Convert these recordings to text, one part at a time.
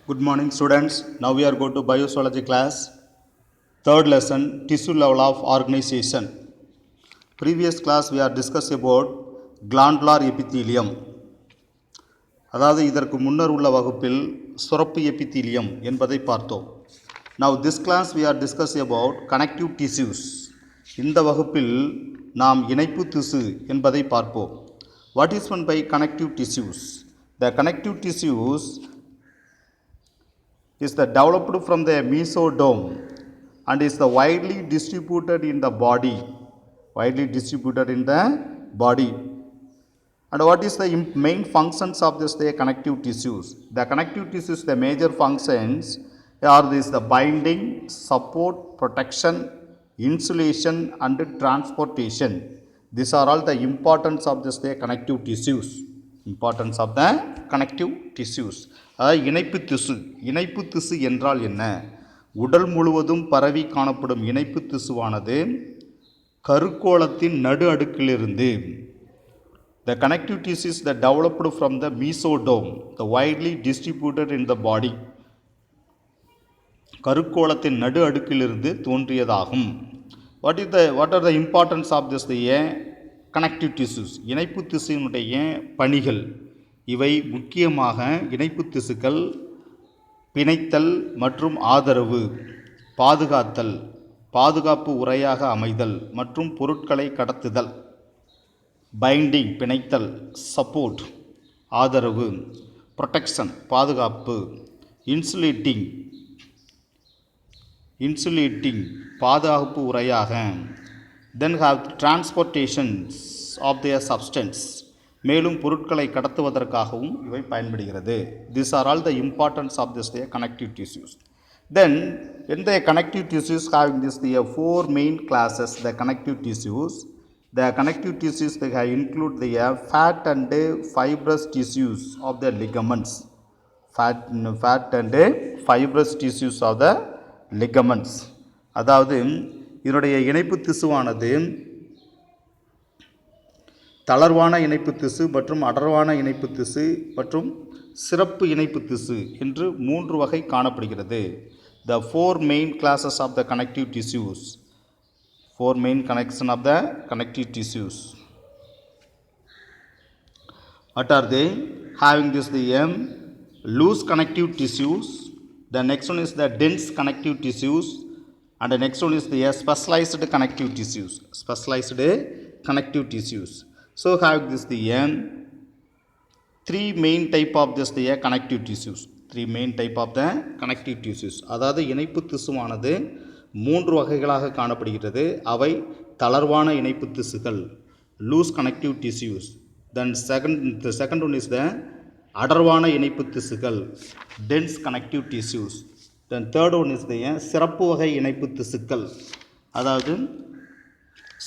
Good morning students. Now we are going to bioswology class. Third lesson, tissue level of organization. Previous class we are discussed about glandular epithelium. அதாவது இதற்கு முன்னர் உள்ள வகுப்பில் சுரப்பு epithelium என்பதை பார்த்தோம். Now this class we are discussing about connective tissues. இந்த வகுப்பில் நாம் இணைப்பு திசு என்பதை பார்ப்போம். What is meant by connective tissues? The connective tissues is the developed from the mesoderm and is the widely distributed in the body. And what is the main functions of this the connective tissues? The connective tissues, the major functions are this: the binding, support, protection, insulation and transportation. These are all the importance of this the connective tissues. Importance of the connective tissues. இணைப்பு திசு என்றால் என்ன? உடல் முழுவதும் பரவி காணப்படும் இணைப்பு திசுவானது கருக்கோளத்தின் நடு அடுக்கிலிருந்து the connective tissues that developed from the mesoderm, the widely distributed in the body, கருக்கோளத்தின் நடு அடுக்கிலிருந்து தோன்றியதாகும். What are the importance of this connective tissues? இணைப்பு திசுவினுடைய பணிகள் இவை முக்கியமாக இணைப்பு திசுக்கள் பிணைத்தல் மற்றும் ஆதரவு, பாதுகாத்தல், பாதுகாப்பு உரையாக அமைதல் மற்றும் பொருட்களை கடத்துதல். பைண்டிங் பிணைத்தல், சப்போர்ட் ஆதரவு, ப்ரொடெக்ஷன் பாதுகாப்பு, இன்சுலேட்டிங் பாதுகாப்பு உரையாக. Then have transportations of their substance, மேலும் பொருட்களை கடத்துவதற்காகவும் இவை பயன்படுகிறது. These are all the importance of this connective tissues. Then in the connective tissues having this the four main classes, the connective tissues. The connective tissues they include the fat and fibrous tissues of the ligaments. Fat and fibrous tissues of the ligaments. அதாவது இதனுடைய இணைப்பு திசுவானது தளர்வான இணைப்பு திசு மற்றும் அடர்வான இணைப்பு திசு மற்றும் சிறப்பு இணைப்பு திசு என்று மூன்று வகை காணப்படுகிறது. The four main classes of the connective tissues. Four main connection of the connective tissues. What are they? Having this the loose connective tissues. The next one is the dense connective tissues. And the next one is the specialized connective tissues. Specialized connective tissues. So have this the three main type of this the connective tissues. Three main type of the connective tissues. அதாவது இணைப்பு திசுவானது மூன்று வகைகளாக காணப்படுகிறது. அவை தளர்வான இணைப்பு திசுக்கள், loose connective tissues. Then second one is the அடர்வான இணைப்பு திசுக்கள், dense connective tissues. Then third one is the சிறப்பு வகை இணைப்பு திசுக்கள், அதாவது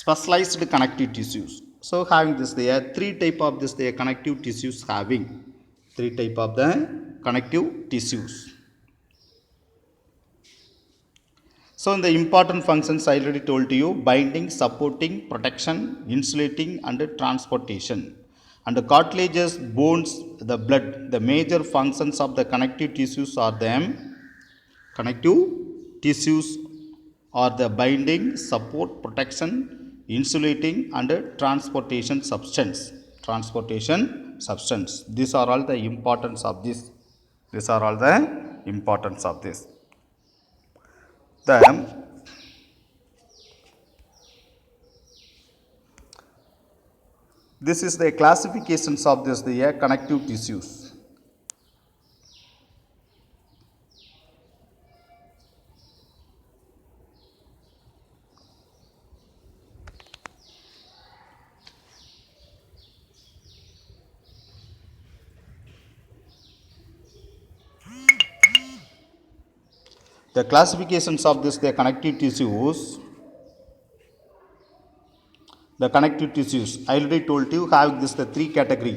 specialised connective tissues. So having this the three type of this the connective tissues, having three type of the connective tissues. So in the important functions I already told to you: binding, supporting, protection, insulating and transportation. And the cartilages, bones, the blood, the major functions of the connective tissues are them. Connective tissues are the binding, support, protection, insulating and transportation substance. These are all the importance of this. This is the classifications of this the connective tissues. The classifications of this the connective tissues. The connective tissues I already told you have this the three category: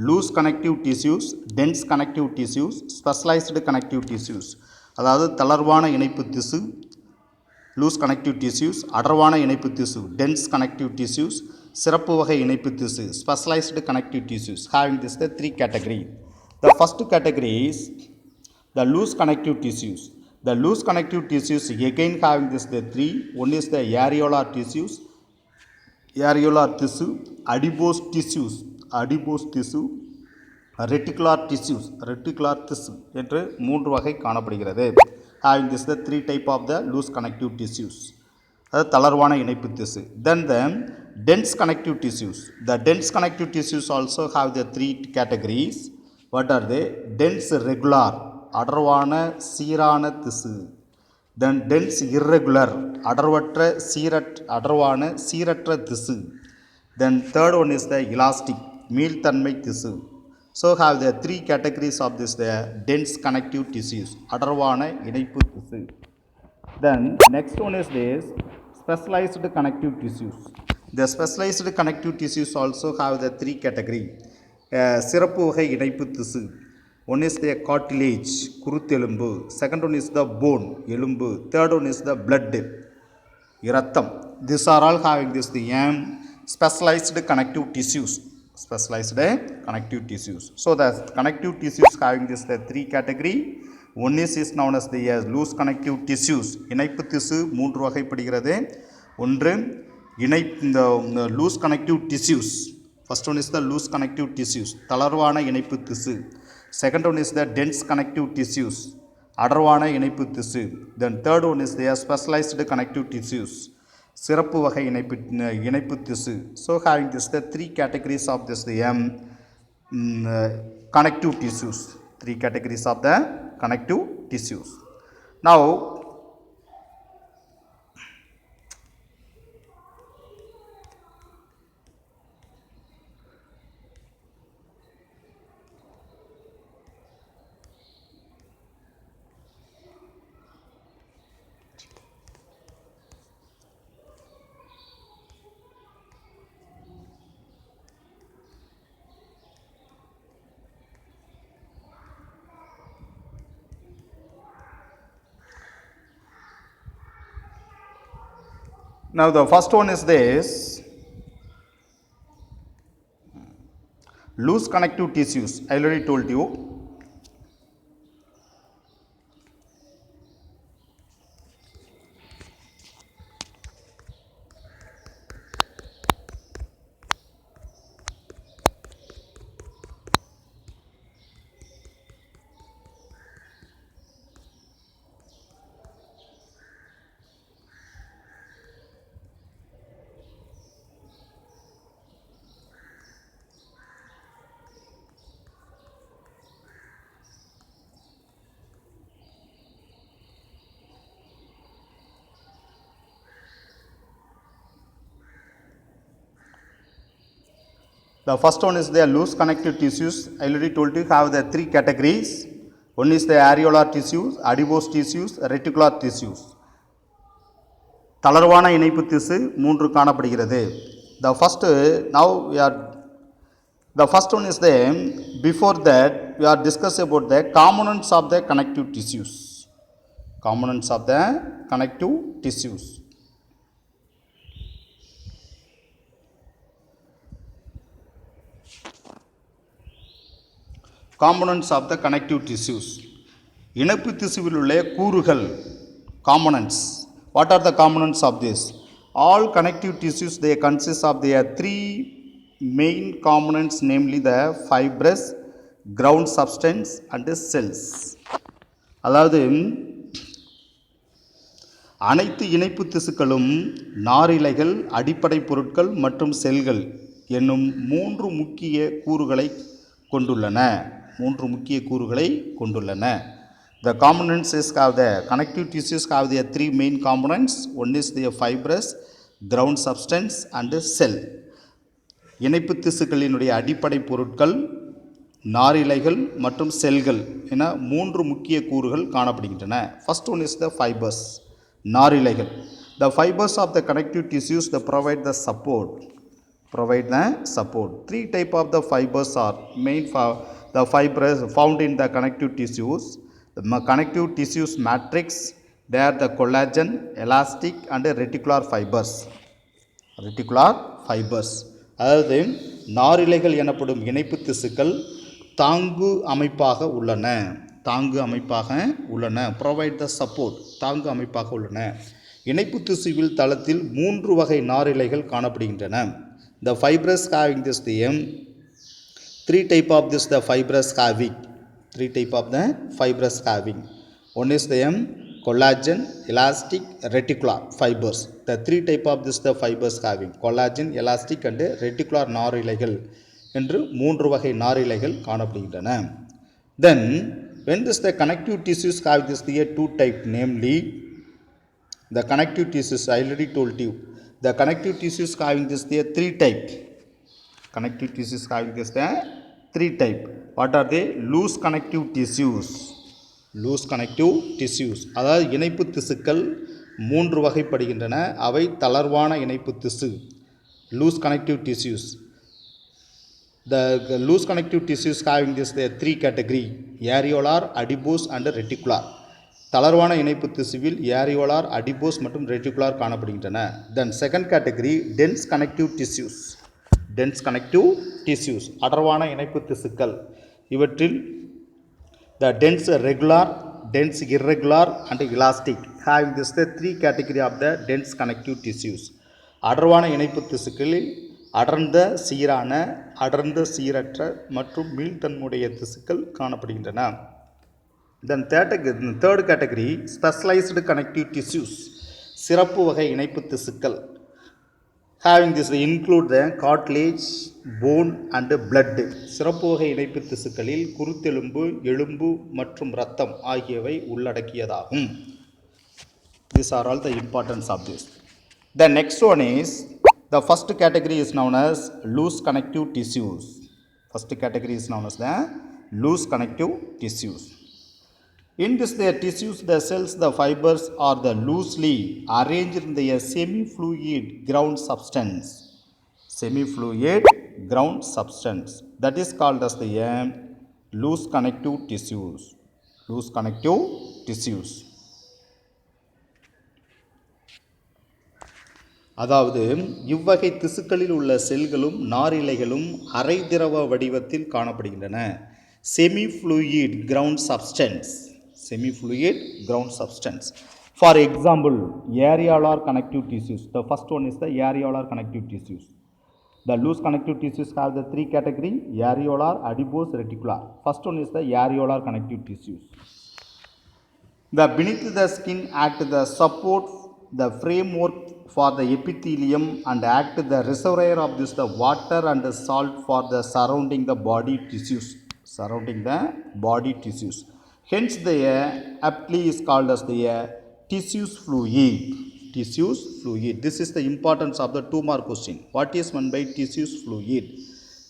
loose connective tissues, dense connective tissues, specialized connective tissues. அதாவது தளர்வான இணைப்பு திசு, loose connective tissues, அடர்வான இணைப்பு திசு, tense connective tissues, சிறப்பு வகை இணைப்பு திசு, specialised connective tissues. Having this the three category. The first category is The loose connective tissues. The loose connective tissues again having this the three. One is the areolar tissues, adipose tissue, reticular tissue என்று மூன்று வகை காணப்படுகிறது. Having this the three type of the loose connective tissues. அது தளர்வான இணைப்பு திசு. Then the dense connective tissues. The dense connective tissues also have the three categories. What are they? Dense regular, அடர்வான சீரான திசு. Then dense irregular, அடர்வான சீரற்ற திசு. Then third one is the elastic, மீள்தன்மை திசு. So have the three categories of this the dense connective tissues, அடர்வான இணைப்பு திசு. Then next one is this specialized connective tissues. The specialized connective tissues also have the three category. சிறப்பு வகை இணைப்பு திசு. One is the cartilage, குருத்தெலும்பு. Second one is the bone, எலும்பு. Third one is the blood, இரத்தம். These are all having this the specialized connective tissues. Specialized connective tissues. So the connective tissues having this the three category. One is known as the loose connective tissues. இணைப்பு திசு மூன்று வகைப்படுகிறது. ஒன்று இந்த loose connective tissues. First one is the loose connective tissues, தளர்வான இணைப்பு திசு. Second one is the dense connective tissues, அடர்வான இணைப்பு திசு. Then third one is the specialized connective tissues, சிறப்பு வகை இணைப்பு திசு. So having this the three categories of this the connective tissues, three categories of the connective tissues. Now the first one is this loose connective tissues. I already told you. The first one is the loose connective tissues. I already told you have the three categories. One is the areolar tissues, adipose tissues, reticular tissues. தளர்வான இணைப்பு திசு மூன்று காணப்படுகிறது. The first one is the before that we are discussing about the components of the connective tissues. Components of the connective tissues. Components of the connective tissues. இணைப்பு திசுவில் உள்ள கூறுகள், components. What are the components of this? All connective tissues they consist of their three main components, namely the fibrous, ground substance and the cells. அதாவது அனைத்து இணைப்பு திசுக்களும் நாரிழைகள், அடிப்படை பொருட்கள் மற்றும் செல்கள் என்னும் மூன்று முக்கிய கூறுகளை கொண்டுள்ளன. The components have the connective tissues have the three main components. One is the fibrous, ground substance and cell. இணைப்பு திசுக்களினுடைய அடிப்படை பொருட்கள், நாரிழைகள் மற்றும் செல்கள் என மூன்று முக்கிய கூறுகள் காணப்படுகின்றன. First one is the fibers, நாரிழைகள். The fibers of the connective tissues they provide the support. Three type of the fibers are the fibers found in the connective tissues. The connective tissues matrix, they are the collagen, elastic and reticular fibers. அதாவது நாரிழைகள் எனப்படும் இணைப்பு திசுக்கள் தாங்கு அமைப்பாக உள்ளன. தாங்கு அமைப்பாக உள்ளன. ப்ரொவைட் த சப்போர்ட் தாங்கு அமைப்பாக உள்ளன. இணைப்பு திசுவில் தளத்தில் 3 வகை நாரிழைகள் காணப்படுகின்றன. The fibrous having this the 3 type of this the fibrous having 3 type of the fibrous having. One is the collagen, elastic, reticular fibers. The 3 type of this the fibers having collagen, elastic and reticular நாரிழைகள் என்று 3 வகை நாரிழைகள் காணப்படுகின்றன. Then when this the connective tissues have this the 2 type, namely the connective tissues I already told you. The connective tissues having this the 3 type. Connective tissues having this the 3 type. What are they? Loose connective tissues. Loose connective tissues. அதாவது இணைப்பு திசுக்கள் 3 வகைப்படுகின்றன. அவை தளர்வான இணைப்பு திசு. Loose connective tissues. The loose connective tissues having this the 3 category: areolar, adipose and reticular. தளர்வான இணைப்பு திசுவில் ஏரியோலார், அடிபோஸ் மற்றும் ரெட்டிகுலார் காணப்படுகின்றன. Then second category dense connective tissues. Dense connective tissues அடர்வான இணைப்பு திசுக்கள். இவற்றில் the dense regular, dense irregular and elastic having this the 3 category of the dense connective tissues. அடர்வான இணைப்பு திசுக்களில் அடர்ந்த, சீரான, அடர்ந்த, சீரற்ற மற்றும் மீள்தன்மையுடைய திசுக்கள் காணப்படுகின்றன. Then third category specialized connective tissues. சிறப்பு வகை இணைப்பு திசுக்கள். Having this include the cartilage, bone and blood. சிறப்பு வகை இணைப்பு திசுக்களில் குருத்தெலும்பு, எலும்பு மற்றும் இரத்தம் ஆகியவை உள்ளடக்கியதாகும். These are all the importance of this. The next one is the first category is known as loose connective tissues. First category is known as the loose connective tissues. In this the tissues, the cells, the fibers are the loosely arranged in the semi-fluid ground substance. Semi-fluid ground substance. That is called as the loose connective tissues. Loose connective tissues. அதாவது இவ்வகை திசுக்களில் உள்ள செல்களும் நாரிழைகளும் அரை திரவ வடிவத்தில் காணப்படுகின்றன. Semi-fluid ground substance. Semi-fluid ground substance. For example, areolar connective tissues. The first one is the areolar connective tissues. The loose connective tissues have the 3 category: areolar, adipose, reticular. First one is the areolar connective tissues. The beneath the skin act the support, the framework for the epithelium and act the reservoir of this the water and the salt for the surrounding the body tissues. Surrounding the body tissues. Hence the aptly is called as the tissues fluid. Tissues fluid. This is the importance of the 2 mark question. What is meant by tissues fluid?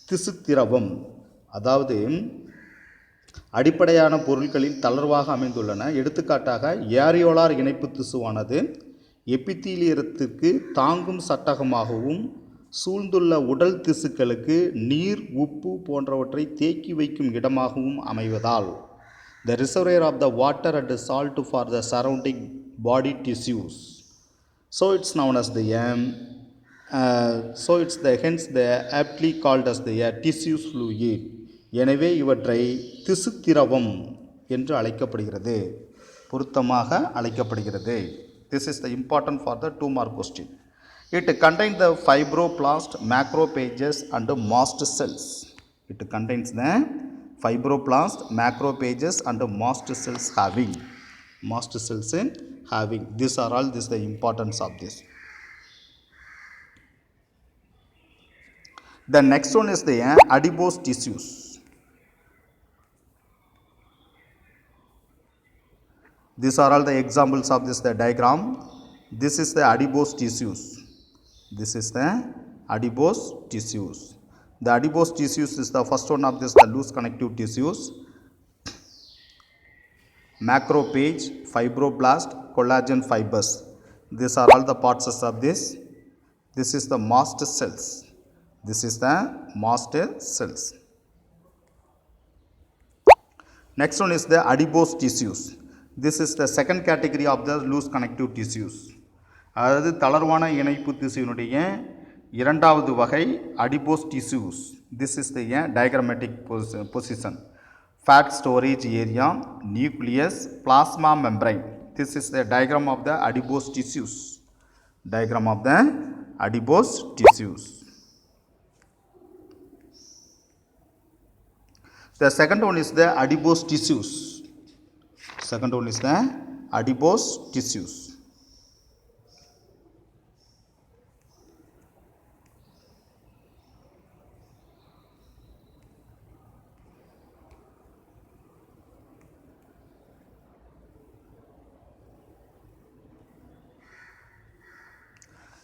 திசு திரவம் அதாவது அடிப்படையான பொருட்களில் தளர்வாக அமைந்துள்ளன. எடுத்துக்காட்டாக areolar இணைப்பு திசுவானது எபித்தீலியத்திற்கு தாங்கும் சட்டகமாகவும் சூழ்ந்துள்ள உடல் திசுக்களுக்கு நீர், உப்பு போன்றவற்றை தேக்கி வைக்கும் இடமாகவும் அமைவதால் the reservoir of the water and the salt for the surrounding body tissues. So it's known as the hence the aptly called as the tissues fluid. எனவே இவற்றை திசு திரவம் என்று அழைக்கப்படுகிறது, பொருத்தமாக அழைக்கப்படுகிறது. This is the important for the 2 mark question. It contains the fibroblast, macrophages and mast cells. It contains the fibroblast, macrophages and mast cells having. These are all the importance of this. The next one is the adipose tissues. These are all the examples of this the diagram. This is the adipose tissues. This is the adipose tissues. The adipose tissues is the first one of this the loose connective tissues. Macrophage, fibroblast, collagen fibers. These are all the parts of this. This is the mast cells. This is the mast cells. Next one is the adipose tissues. This is the second category of the loose connective tissues. அதாவது தளர்வான இணைப்பு திசுவினுடைய இரண்டாவது வகை adipose tissues. This is the diagrammatic position. fat storage area, nucleus, plasma membrane. This is the diagram of the adipose tissues. Diagram of the adipose tissues. The second one is the adipose tissues. Second one is the adipose tissues.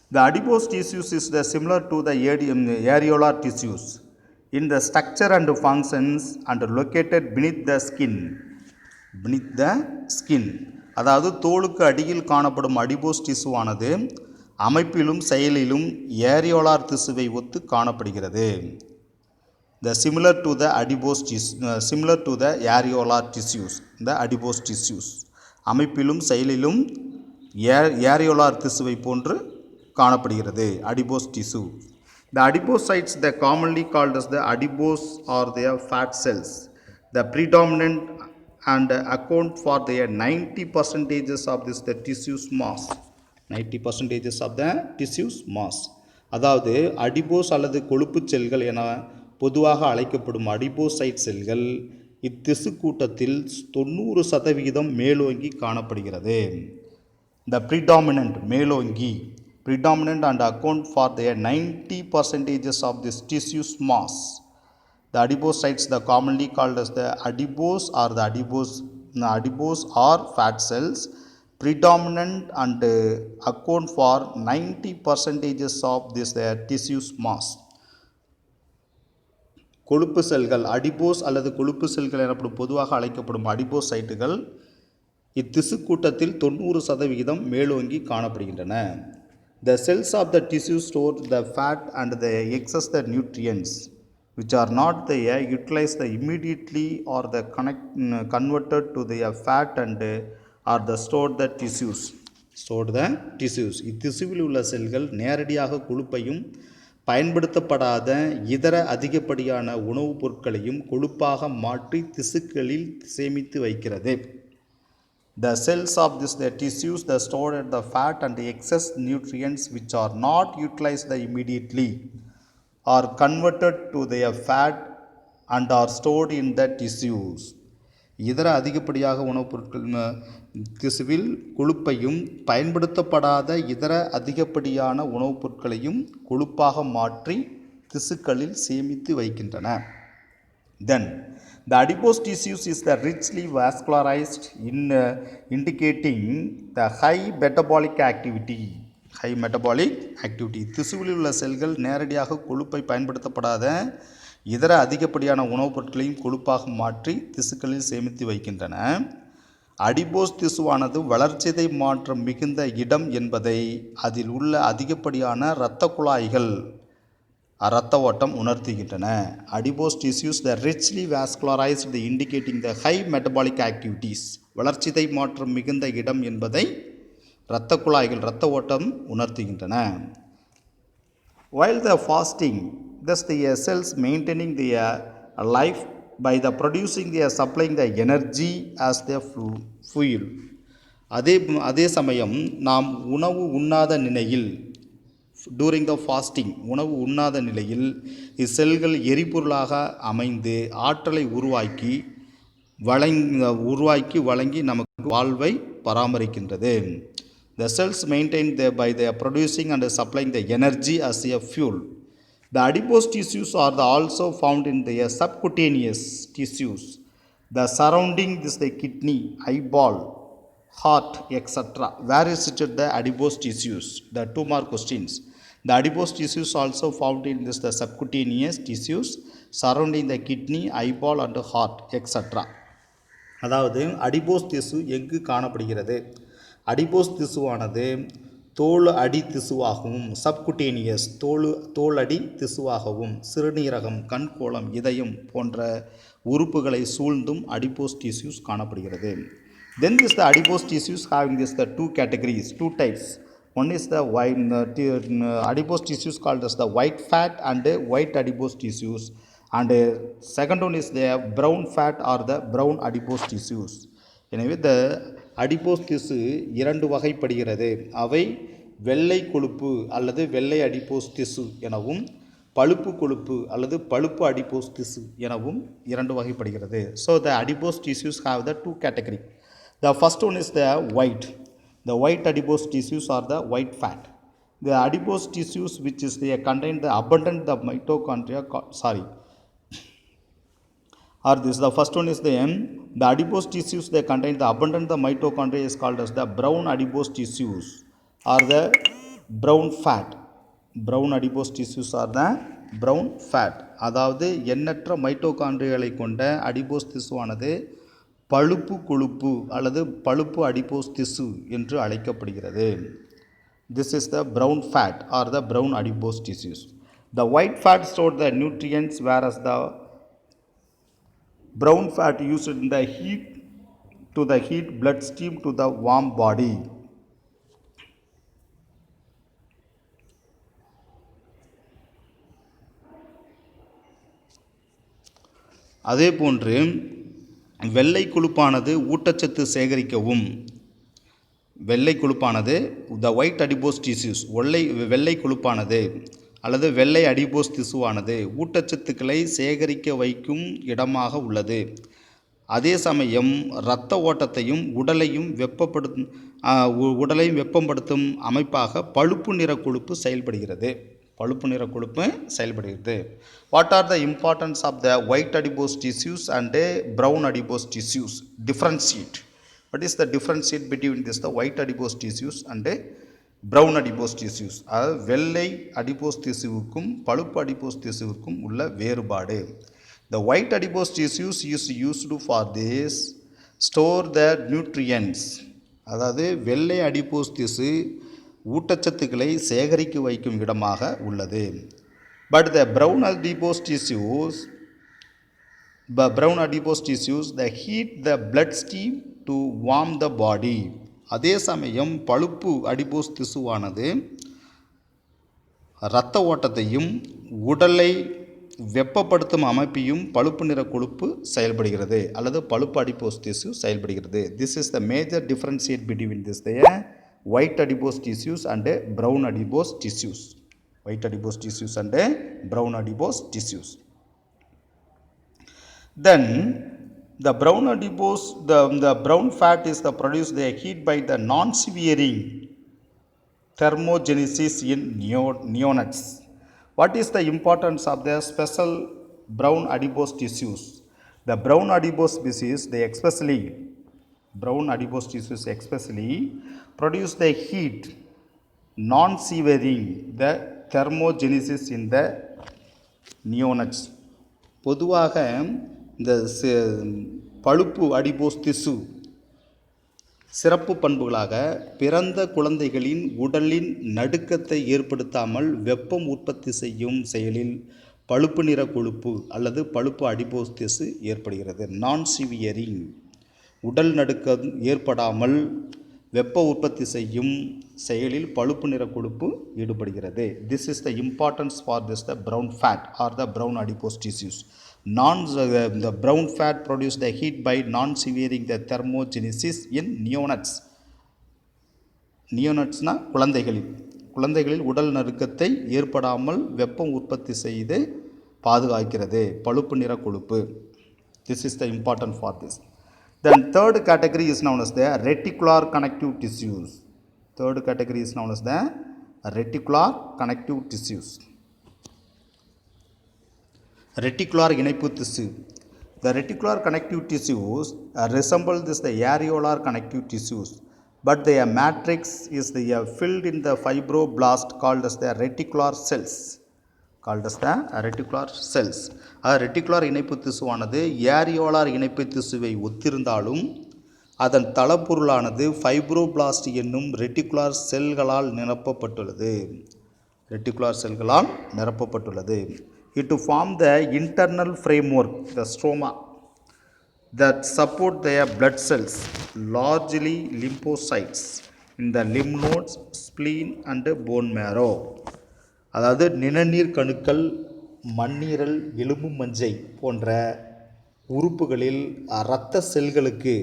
The adipose tissues is similar to the areolar tissues in the structure and functions and located beneath the skin. Beneath the skin. அதாவது தோலுக்கு அடியில் காணப்படும் adipose டிஷ்யூவானது அமைப்பிலும் செயலிலும் areolar திசுவை ஒத்து காணப்படுகிறது. The similar to the adipose similar to the areolar tissues. The adipose tissues அமைப்பிலும் செயலிலும் ஏரியோலார் திசுவை போன்று காணப்படுகிறது adipose tissue. The adipocytes they commonly called as the adipose or their fat cells. The predominant and account for their 90% of this the tissues mass. 90% of the tissues mass. அதாவது adipose அல்லது கொழுப்பு செல்கள் என பொதுவாக அழைக்கப்படும் adipocyte செல்கள் இத்திசு கூட்டத்தில் 90% மேலோங்கி காணப்படுகிறது. The predominant மேலோங்கி predominant and account for their 90% of this tissues mass. The adipocytes the commonly called as the adipose or the adipose or fat cells predominant and account for 90% of this their tissues mass. கொழுப்பு செல்கள் adipose அல்லது கொழுப்பு செல்கள் எனப்படும் பொதுவாக அழைக்கப்படும் அடிபோசைட்டுகள் இத்திசு கூட்டத்தில் 90% மேலோங்கி காணப்படுகின்றன. The cells of the tissue store the fat and the excess the nutrients which are not utilized immediately or the converted to the fat and are the stored the tissues. Stored the tissues. இத்திசுவில் உள்ள செல்கள் நேரடியாக கொழுப்பையும் பயன்படுத்தப்படாத இதர அதிகப்படியான உணவுப் பொருட்களையும் கொழுப்பாக மாற்றி திசுக்களில் சேமித்து வைக்கிறது. The cells of the tissues that store the fat and the excess nutrients which are not utilized immediately are converted to their fat and are stored in the tissues. இதர அதிகப்படியாக உணவுப் பொருட்கள் திசுவில் கொழுப்பையும் பயன்படுத்தப்படாத இதர அதிகப்படியான உணவுப் பொருட்களையும் கொழுப்பாக மாற்றி திசுக்களில் சேமித்து வைக்கின்றன. Then the adipose tissues is the richly vascularized in indicating the high metabolic activity. High metabolic activity. திசுவில் உள்ள செல்கள் நேரடியாக கொழுப்பை பயன்படுத்தப்படாத இதர அதிகப்படியான உணவுப் பொருட்களையும் கொழுப்பாக மாற்றி திசுக்களில் சேமித்து வைக்கின்றன. அடிபோஸ் திசுவானது வளர்ச்சிதை மாற்றம் மிகுந்த இடம் என்பதை அதில் உள்ள அதிகப்படியான இரத்த குழாய்கள் இரத்த ஓட்டம் உணர்த்துகின்றன. Adipose tissues the richly vascularized the indicating the high metabolic activities. வளர்ச்சிதை மாற்றம் மிகுந்த இடம் என்பதை இரத்த குழாய்கள் இரத்த ஓட்டம் உணர்த்துகின்றன. While the fasting, thus the cells maintaining their life by the producing their supplying the energy as their fuel. அதே சமயம் நாம் உணவு உண்ணாத நிலையில் during the fasting உணவு உண்ணாத நிலையில் இச்செல்கள் எரிபொருளாக அமைந்து ஆற்றலை உருவாக்கி வழங்கி நமக்கு வாழ்வை பராமரிக்கின்றது. The cells maintain by their producing and supplying the energy as a fuel. The adipose tissues are also found in the subcutaneous tissues. The surrounding this the kidney, eyeball, heart, etc. Where is situated the adipose tissues? The 2 mark questions. The adipose tissues also found in this the subcutaneous tissues surrounding the kidney, eyeball and heart, etc. அதாவது adipose திசு எங்கு காணப்படுகிறது? Adipose திசுவானது தோல் அடி திசுவாகவும் சப்குட்டேனியஸ் தோல் அடி திசுவாகவும் சிறுநீரகம், கண்கோளம், இதயம் போன்ற உறுப்புகளை சூழ்ந்தும் அடிபோஸ் டிஷ்யூஸ் காணப்படுகிறது. Then this the adipose tissues having this the 2 categories, 2 types. One is the white adipose tissues called as the white fat and white adipose tissues, and second one is the brown fat or the brown adipose tissues. எனவே இந்த adipose திசு இரண்டு வகைப்படுகிறது. அவை வெள்ளை கொழுப்பு அல்லது வெள்ளை adipose திசு எனவும் பழுப்பு கொழுப்பு அல்லது பழுப்பு அடிப்போஸ் திசு எனவும் இரண்டு வகைப்படுகிறது. So the adipose tissues have the two category. The first one is the white. The white adipose tissues are the white fat. The adipose tissues which is they contain the abundant the mitochondria or this the first one is the adipose tissues they contain the abundant the mitochondria is called as the brown adipose tissues or the brown fat. Brown adipose tissues are the brown fat. அதாவது எண்ணற்ற மைட்டோகாண்ட்ரியாவை கொண்ட adipose திசுவானது பழுப்பு கொழுப்பு அல்லது பழுப்பு adipose திசு என்று அழைக்கப்படுகிறது. This is the brown fat or the brown adipose tissues. The white fat store the nutrients, whereas the brown fat used in the heat to the heat blood stream to the warm body. அதே போன்று வெள்ளை கொழுப்பானது ஊட்டச்சத்து சேகரிக்கவும் வெள்ளை கொழுப்பானது த white adipose tissues வெள்ளை கொழுப்பானது அல்லது வெள்ளை adipose திசுவானது ஊட்டச்சத்துக்களை சேகரிக்க வைக்கும் இடமாக உள்ளது. அதே சமயம் இரத்த ஓட்டத்தையும் உடலையும் வெப்பப்படுத்தும் அமைப்பாக பழுப்பு நிற கொழுப்பு செயல்படுகிறது. What are the importance of the white adipose tissues and brown adipose tissues? Differentiate. What is the differentiate between this the white adipose tissues and brown adipose tissues? வெள்ளை adipose திசுவுக்கும் பழுப்பு adipose திசுவுக்கும் உள்ள வேறுபாடு. The white adipose tissues is used for this store the nutrients. அதாவது வெள்ளை adipose திசு ஊட்டச்சத்துக்களை சேகரிக்க வைக்கும் இடமாக உள்ளது. But the brown adipose tissues the heat the blood stream to warm the body. அதே சமயம் பழுப்பு அடிப்போஸ் திசுவானது இரத்த ஓட்டத்தையும் உடலை வெப்பப்படுத்தும் அமைப்பையும் பழுப்பு நிற கொழுப்பு செயல்படுகிறது அல்லது பழுப்பு அடிப்போஸ் திசு செயல்படுகிறது. This is the major differentiate between this the white adipose tissues and brown adipose tissues. White adipose tissues and brown adipose tissues. Then the brown adipose, the brown fat is the produced the heat by the non-severing thermogenesis in neonates. What is the importance of the special brown adipose tissues? The brown adipose species especially produce the heat non-severing the thermogenesis in the neonates. பொதுவாக இந்த பழுப்பு adipose திசு சிறப்பு பண்புகளாக பிறந்த குழந்தைகளின் உடலின் நடுக்கத்தை ஏற்படுத்தாமல் வெப்பம் உற்பத்தி செய்யும் செயலில் பழுப்பு நிற கொழுப்பு அல்லது பழுப்பு அடிப்போஸ் திசு ஏற்படுகிறது. நான்-சிவியரிங் உடல் நடுக்கம் ஏற்படாமல் வெப்ப உற்பத்தி செய்யும் செயலில் பழுப்பு நிற கொழுப்பு ஈடுபடுகிறது. This is the importance for this the brown fat or the brown adipose tissues. The brown fat produce the heat by non-severing the thermogenesis in neonates. Neonates-na குழந்தைகளில் உடல் நடுக்கத்தை ஏற்படாமல் வெப்பம் உற்பத்தி செய்து பாதுகாக்கிறது பழுப்பு நிற கொழுப்பு. This is the important for this. Then third category is known as the reticular connective tissues. Reticular இணைப்பு திசு. The reticular connective tissues resemble the areolar connective tissues, but their matrix is filled in the fibroblast called as the reticular cells. Reticular இணைப்பு திசுவானது areolar இணைப்பு திசுவை ஒத்திருந்தாலும் அதன் தளப்பொருளானது fibroblast என்னும் reticular செல்களால் நிரப்பப்பட்டுள்ளது. It to form the internal framework, the stroma, that support their blood cells, largely lymphocytes, in the lymph nodes, spleen and bone marrow. அதாவது நிணநீர் கணுக்கள் மண்ணீரல், எலும்பு மஞ்சை போன்ற உறுப்புகளில் இரத்த செல்களுக்கு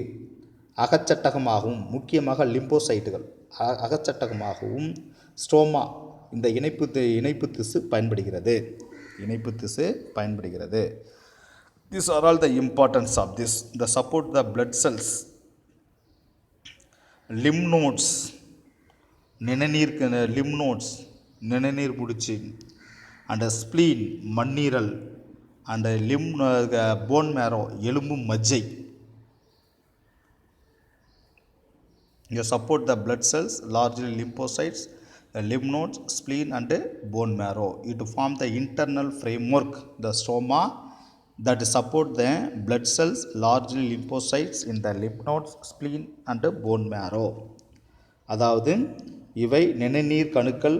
அகச்சட்டகமாகவும், முக்கியமாக லிம்போசைட்டுகள் அகச்சட்டகமாகவும் ஸ்ட்ரோமா இந்த இணைப்பு திசு பயன்படுகிறது. These are all the importance of this. The support the blood cells, lymph nodes, நிணநீர் முடிச்சு, and spleen, மண்ணீரல், and bone marrow, எலும்பு மஜ்ஜை. You support the blood cells, largely lymphocytes, the lymph nodes, spleen, and bone marrow. It form the internal framework, the stroma, that support the blood cells, largely lymphocytes in the lymph nodes, spleen, and bone marrow. அதாவது இவை நிணநீர் கணுக்கள்,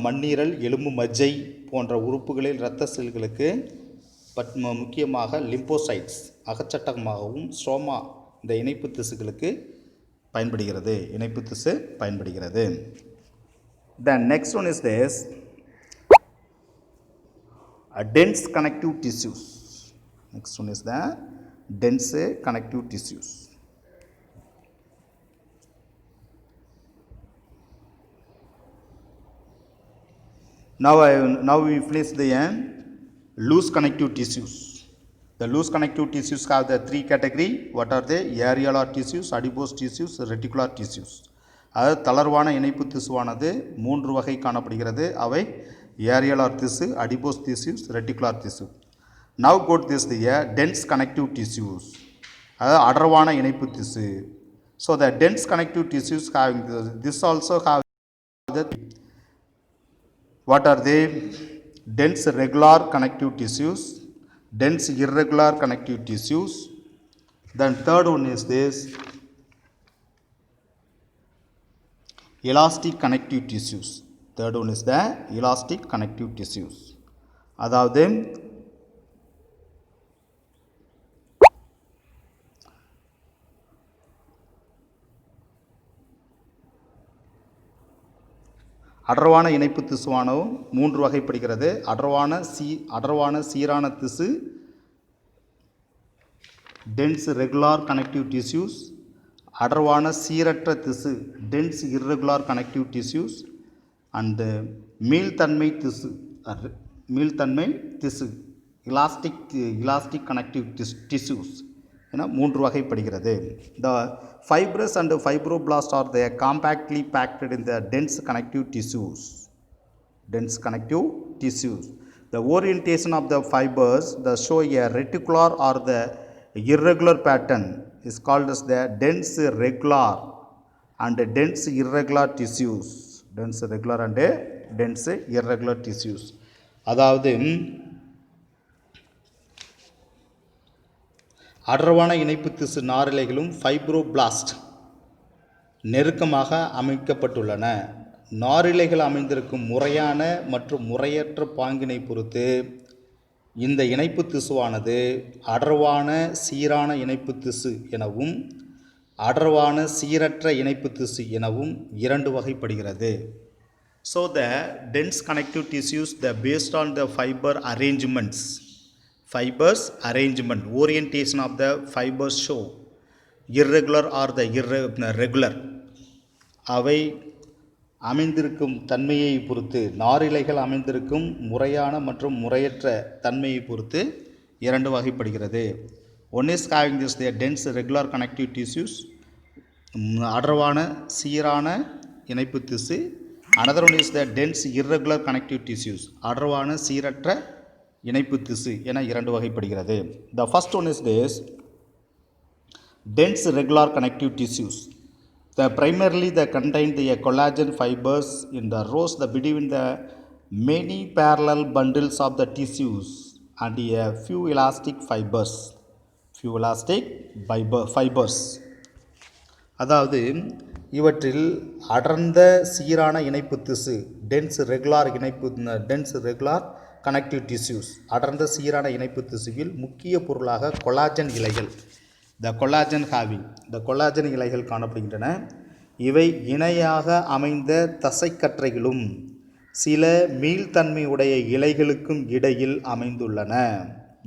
மண்ணீரல், எலும்பு மஜ்ஜை போன்ற உறுப்புகளில் இரத்த செல்களுக்கு முக்கியமாக லிம்போசைட்ஸ் அகச்சட்டகமாகவும், ஸ்ட்ரோமா இந்த இணைப்பு திசுகளுக்கு பயன்படுகிறது. The next one is this dense connective tissues. Next one is the dense connective tissues. Now we finish the loose connective tissues. The loose connective tissues have the three category. What are they? Areolar tissues, adipose tissues, reticular tissues. அதாவது தளர்வான இணைப்பு திசுவானது 3 வகை காணப்படுகிறது. அவை ஏரியாலார் திசு, adipose tissues, reticular tissue. Now go to this the dense connective tissues. அதாவது அடர்வான இணைப்பு திசு. So the dense connective tissues having this also have the what are they? Dense regular connective tissues, dense irregular connective tissues. Then third one is this elastic connective tissues. Third one is the elastic connective tissues. அதாவது அடர்வான இணைப்பு திசுவானவும் 3 வகைப்படுகிறது. அடர்வான சீரான திசு, dense regular connective tissues, அடர்வான சீரற்ற திசு, dense irregular connective tissues, and மீள்தன்மை திசு, elastic connective tissues என 3 வகைப்படுகிறது. The fibrous and fibroblasts are they compactly packed in the dense connective tissues. The orientation of the fibers that show a reticular or the irregular pattern is called as the dense regular and dense irregular tissues. Dense regular and dense irregular tissues. அதாவது அடர்வான இணைப்பு திசு நாரிழைகளும் fibroblast நெருக்கமாக அமைக்கப்பட்டுள்ளன. நாரிழைகள் அமைந்திருக்கும் முறையான மற்றும் முறையற்ற பாங்கினை பொறுத்து இந்த இணைப்பு திசுவானது அடர்வான சீரான இணைப்பு திசு எனவும் அடர்வான சீரற்ற இணைப்பு திசு எனவும் 2 வகைப்படுகிறது. So the dense connective tissues, based on the fibers arrangement, orientation of the fibers show irregular or the regular. அவை அமைந்திருக்கும் தன்மையை பொறுத்து, நாரிழைகள் அமைந்திருக்கும் முறையான மற்றும் முறையற்ற தன்மையை பொறுத்து 2 வகைப்படுகிறது. One is having this the dense regular connective tissues, அடர்வான சீரான இணைப்பு திசு. Another one is the dense irregular connective tissues, அடர்வான சீரற்ற இணைப்பு திசு என 2 வகைப்படுகிறது. The first one is this dense regular connective tissues. Primarily they contain the collagen fibers in the rows between the many parallel bundles of the tissues and a few elastic fibers. அதாவது இவற்றில் அடர்ந்த சீரான இணைப்பு திசு, dense regular connective tissues, அடர்ந்த சீரான இணைப்பு திசுவில் முக்கிய பொருளாக கொலாஜன் இலைகள், the collagen இலைகள் காணப்படுகின்றன. இவை இணையாக அமைந்த தசைக்கற்றைகளும் சில மீள்தன்மையுடைய இலைகளுக்கும் இடையில் அமைந்துள்ளன.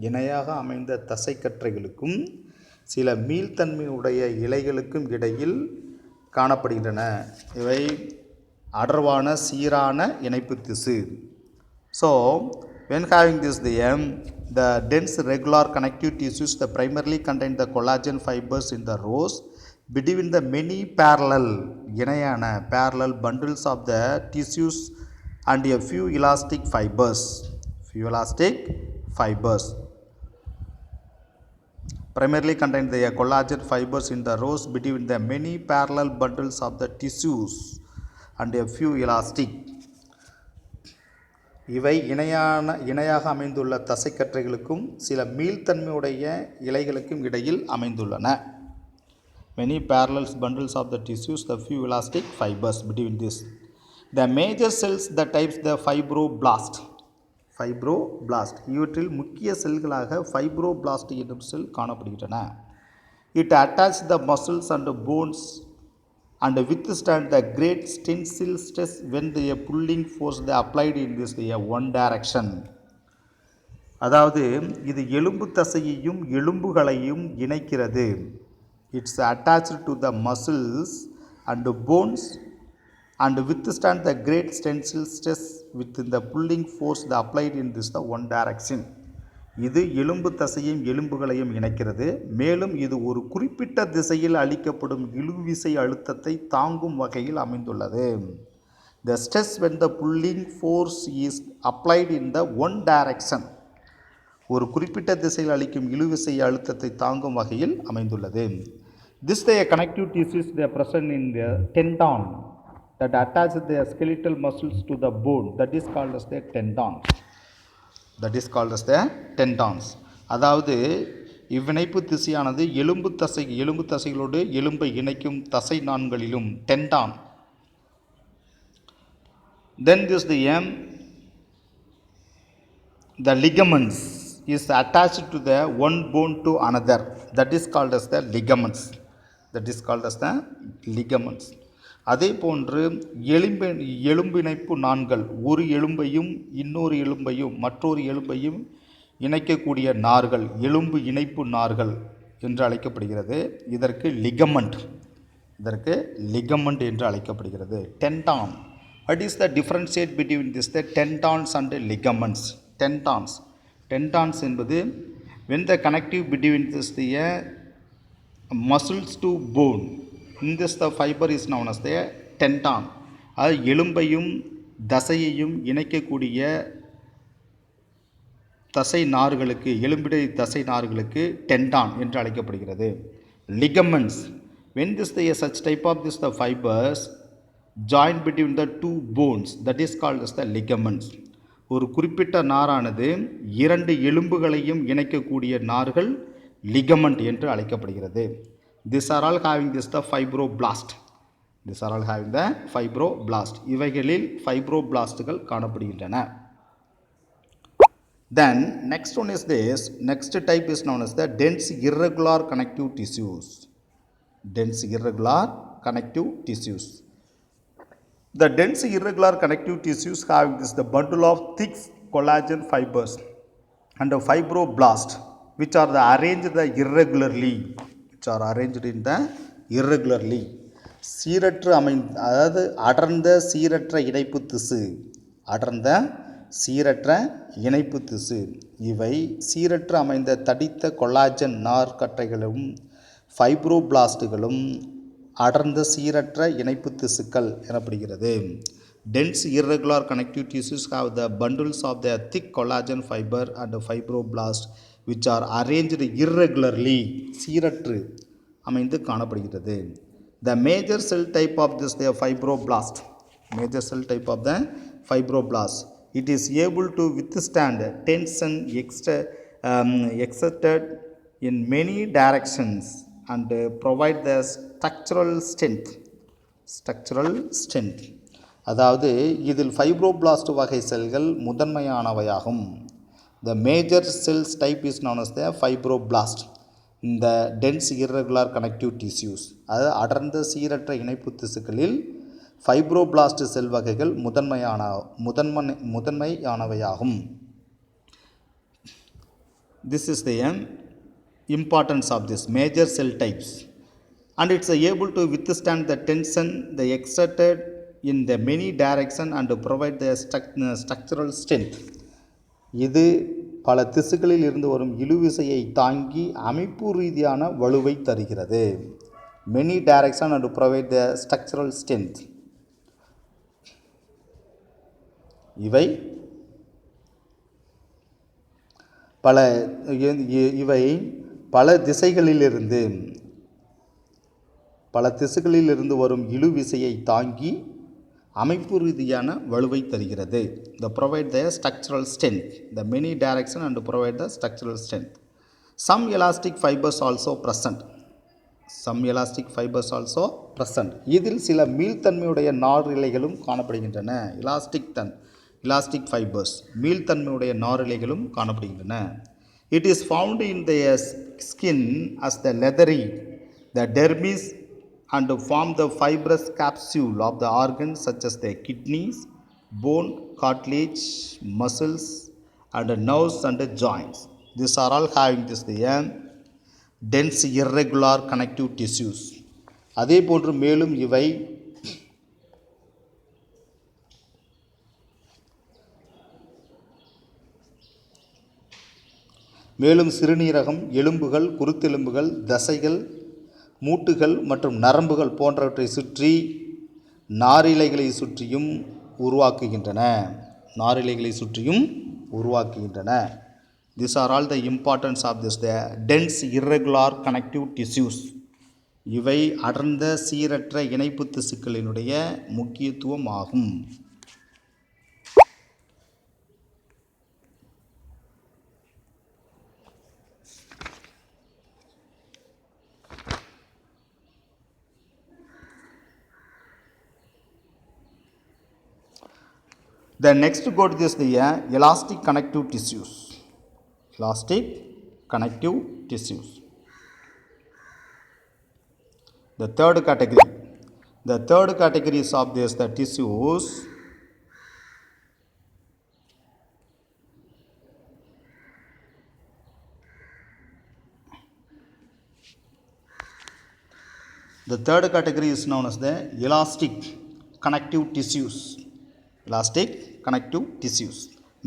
இணையாக அமைந்த தசைக்கற்றைகளுக்கும் சில மீள்தன்மையுடைய இலைகளுக்கும் இடையில் காணப்படுகின்றன. இவை அடர்வான சீரான இணைப்பு திசு. So, when having this the dense regular connective tissues that primarily contain the collagen fibers in the rows between the many இணையான parallel bundles of the tissues and a few elastic fibers. Primarily contain the collagen fibers in the rows between the many parallel bundles of the tissues and a few elastic. இவை இணையாக அமைந்துள்ள தசைக்கற்றைகளுக்கும் சில மீள்தன்மையுடைய இலைகளுக்கும் இடையில் அமைந்துள்ளன. Many parallel bundles of the tissues, the few elastic fibers between this. The major cells that types the fibroblast. இவற்றில் முக்கிய செல்களாக fibroblast என்னும் செல் காணப்படுகின்றன. It attacks the muscles and bones and withstand the great tensile stress when the pulling force they applied in this one direction. அதாவது இது எலும்பு தசையையும் எலும்புகளையும் இணைக்கிறது. It's attached to the muscles and bones and withstand the great tensile stress within the pulling force they applied in this one direction. இது எலும்பு தசையும் எலும்புகளையும் இணைக்கிறது. மேலும் இது ஒரு குறிப்பிட்ட திசையில் அளிக்கப்படும் இழுவிசை அழுத்தத்தை தாங்கும் வகையில் அமைந்துள்ளது. The stress when the pulling force is applied in the one direction. ஒரு குறிப்பிட்ட திசையில் அளிக்கும் இழுவிசை அழுத்தத்தை தாங்கும் வகையில் அமைந்துள்ளது. This the connective tissues they are present in the tendon that attach the skeletal muscles to the bone, that is called as the tendons. அதாவது இவ்விணைப்பு திசையானது எலும்பு தசைகளோடு எலும்பை இணைக்கும் தசை நாண்களிலும் டெண்டான். Then this the ligaments is attached to the one bone to another, that is called as the ligaments. அதே போன்று எலும்பிணைப்பு நாண்கள் ஒரு எலும்பையும் இன்னொரு எலும்பையும் மற்றொரு எலும்பையும் இணைக்கக்கூடிய நார்கள் எலும்பு இணைப்பு நார்கள் என்று அழைக்கப்படுகிறது. இதற்கு லிகமெண்ட் என்று அழைக்கப்படுகிறது. டெண்டான். What is the differentiate between this the tendons and ligaments? Tendons என்பது when the connective between this the muscles to bone, in this the fiber is known as the tendon. அது எலும்பையும் தசையையும் இணைக்கக்கூடிய தசை நார்களுக்கு எலும்பிடை தசை நார்களுக்கு டெண்டான் என்று அழைக்கப்படுகிறது. ligaments, when this the such type of this the fibers join between the two bones, that is called as the ligaments. ஒரு குறிப்பிட்ட நாரானது இரண்டு எலும்புகளையும் இணைக்கக்கூடிய நார்கள் லிகமெண்ட் என்று அழைக்கப்படுகிறது. These are all having this the fibroblast. இவைகளில் ஃபைப்ரோபிளாஸ்ட்கள் காணப்படுகின்றன. Then next one is this. Next type is known as the dense irregular connective tissues. The dense irregular connective tissues having this the bundle of thick collagen fibers and the fibroblast which are arranged irregularly. சீரற்ற அதாவது அடர்ந்த சீரற்ற இணைப்பு திசு. இவை சீரற்ற அமைந்த தடித்த கொலாஜன் நார் கற்றைகளும் ஃபைப்ரோபிளாஸ்டுகளும் அடர்ந்த சீரற்ற இணைப்பு திசுக்கள் எனப்படுகிறது. Dense irregular connective tissues have the bundles of the thick collagen fiber and fibroblast which are arranged irregularly, சீரற்று அமைந்து காணப்படுகிறது. The major cell type of this the fibroblast, it is able to withstand tension exerted in many directions and provide the structural strength. அதாவது இதில் fibroblast வகை செல்கள் முதன்மையானவையாகும். The major cells type is known as the fibroblast. இந்த dense irregular connective tissues, அதாவது அடர்ந்த சீரற்ற இணைப்பு திசுக்களில் ஃபைப்ரோபிளாஸ்ட் செல் வகைகள் முதன்மையானவையாகும். This is the importance of this major cell types, and it's able to withstand the tension they exerted in the many direction and to provide the structural strength. இது பல திசுக்களில் இருந்து வரும் இழுவிசையை தாங்கி அமைப்பு ரீதியான வலுவை தருகிறது. Many direction and to provide the structural strength. இவை பல திசைகளிலிருந்து வரும் இழு விசையை தாங்கி அமைப்பு ரீதியான வலுவை தருகிறது. The provide the structural strength. The many direction and to provide the structural strength. Some elastic fibers also present. இதில் சில மீள்தன்மையுடைய நாரிழைகளும் காணப்படுகின்றன. elastic fibers மீள்தன்மையுடைய நாரிழைகளும் காணப்படுகின்றன. It is found in the skin as the leathery, the dermis, and to form the fibrous capsule of the organs such as the kidneys, bone, cartilage, muscles, and nerves and joints. These are all having this dense irregular connective tissues. அதே போன்று மேலும் இவை சிறுநீரகம், எலும்புகள், குருத்தெலும்புகள், தசைகள், மூட்டுகள் மற்றும் நரம்புகள் போன்றவற்றை சுற்றி நாரிழைகளை சுற்றியும் உருவாக்குகின்றன. These are all the importance of this the dense irregular connective tissues. இவை அடர்ந்த சீரற்ற இணைப்பு திசுக்களினுடைய முக்கியத்துவம் ஆகும். The next go to this the elastic connective tissues. The third category is of this the tissues. The third category is known as the elastic connective tissues.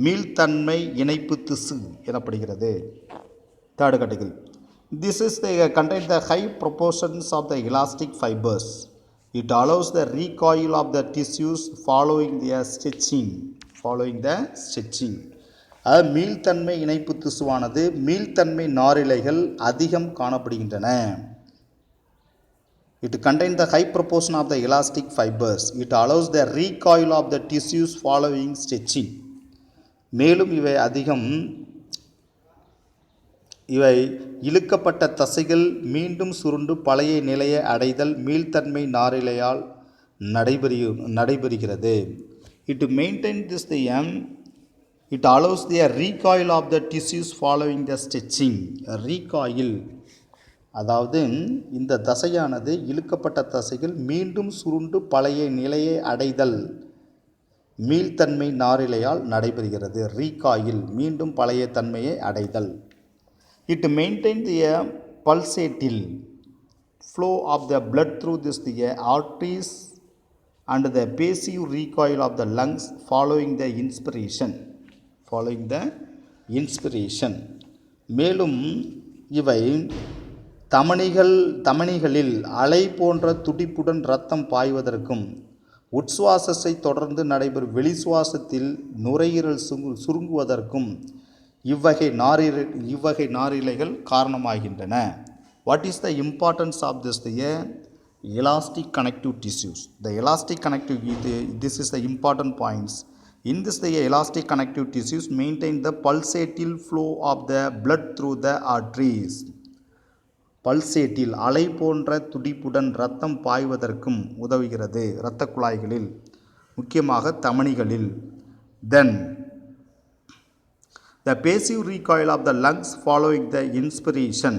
மீள்தன்மை இணைப்பு திசு எனப்படுகிறது. Third category. This is contain the high proportions of the elastic fibers. It allows the recoil of the tissues following the stretching. மீள்தன்மை இணைப்பு திசுவானது மீள்தன்மை நாரிழைகள் அதிகம் காணப்படுகின்றன. It contains the high proportion of the elastic fibers. It allows the recoil of the tissues following stretching. மேலும் இவை இழுக்கப்பட்ட தசைகள் மீண்டும் சுருண்டு பழைய நிலையை அடைதல் மீள்தன்மை நாரிழையால் நடைபெறுகிறது. It maintains this it allows the recoil of the tissues following the stretching. recoil அதாவது இந்த தசையானது இழுக்கப்பட்ட தசைகள் மீண்டும் சுருண்டு பழைய நிலையை அடைதல் மீள்தன்மை நாரிழையால் நடைபெறுகிறது. recoil மீண்டும் பழைய தன்மையை அடைதல். It maintains the pulsatil flow of the blood through the arteries and the passive recoil of the lungs following the inspiration. மேலும் இவை தமனிகளில் அலை போன்ற துடிப்புடன் இரத்தம் பாய்வதற்கும் உட்சுவாசத்தை தொடர்ந்து நடைபெறும் வெளிசுவாசத்தில் நுரையீரல் சுருங்குவதற்கும் இவ்வகை நாரிழைகள் காரணமாகின்றன. What is the importance of this elastic connective tissues? The elastic connective, this is the important points. In this the elastic connective tissues maintain the pulsatil flow of the blood through the arteries. பல்சேட்டில் அலை போன்ற துடிப்புடன் இரத்தம் பாய்வதற்கும் உதவுகிறது இரத்த குழாய்களில், முக்கியமாக தமனிகளில். Then the passive recoil of the lungs following the inspiration,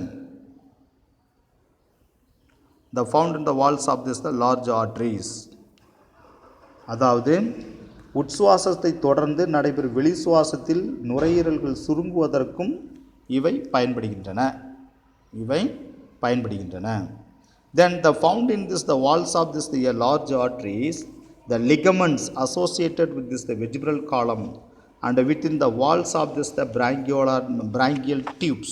the found in the walls of the large arteries. அதாவது உட்சுவாசத்தை தொடர்ந்து நடைபெறும் வெளி சுவாசத்தில் நுரையீரல்கள் சுருங்குவதற்கும் இவை பயன்படுகின்றன. Then the found in this the walls of this the large arteries, the ligaments associated with this the vertebral column, and within the walls of this the branchial tubes.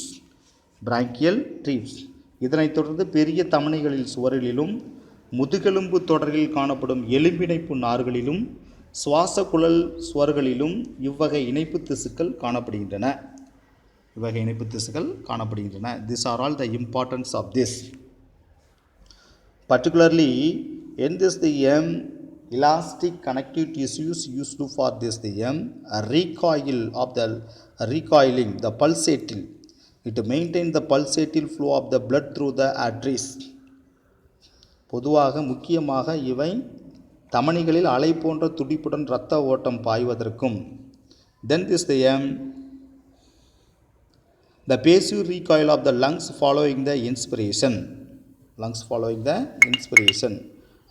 இதனைத் தொடர்ந்து பெரிய தமனிகளில் சுவரிலும் முதுகெலும்பு தொடரில் காணப்படும் எலும்பிணைப்பு நார்களிலும் சுவாச குழல் சுவர்களிலும் இவ்வகை இணைப்பு திசுக்கள் காணப்படுகின்றன. These are all the importance of this. Particularly in this the elastic connective tissues used for this the recoiling the pulsatil. It maintains the pulsatil flow of the blood through the arteries. பொதுவாக முக்கியமாக இவை தமனிகளில் அலை போன்ற துடிப்புடன் இரத்த ஓட்டம் பாய்வதற்கும் then this the passive recoil of the lungs following the inspiration,